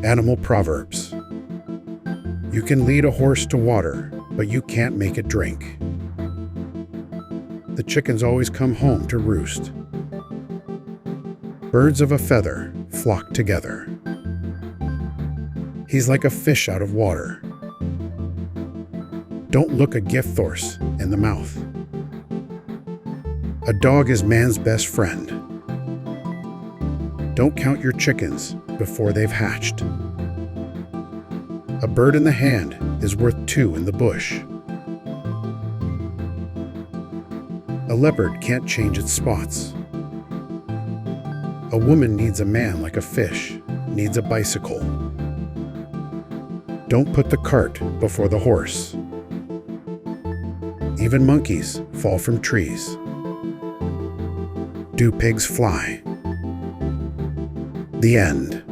Animal Proverbs. You can lead a horse to water, but you can't make it drink. The chickens always come home to roost. Birds of a feather flock together. He's like a fish out of water. Don't look a gift horse in the mouth. A dog is man's best friend. Don't count your chickens before they've hatched. A bird in the hand is worth two in the bush. A leopard can't change its spots. A woman needs a man like a fish needs a bicycle. Don't put the cart before the horse. Even monkeys fall from trees. Do pigs fly? The end.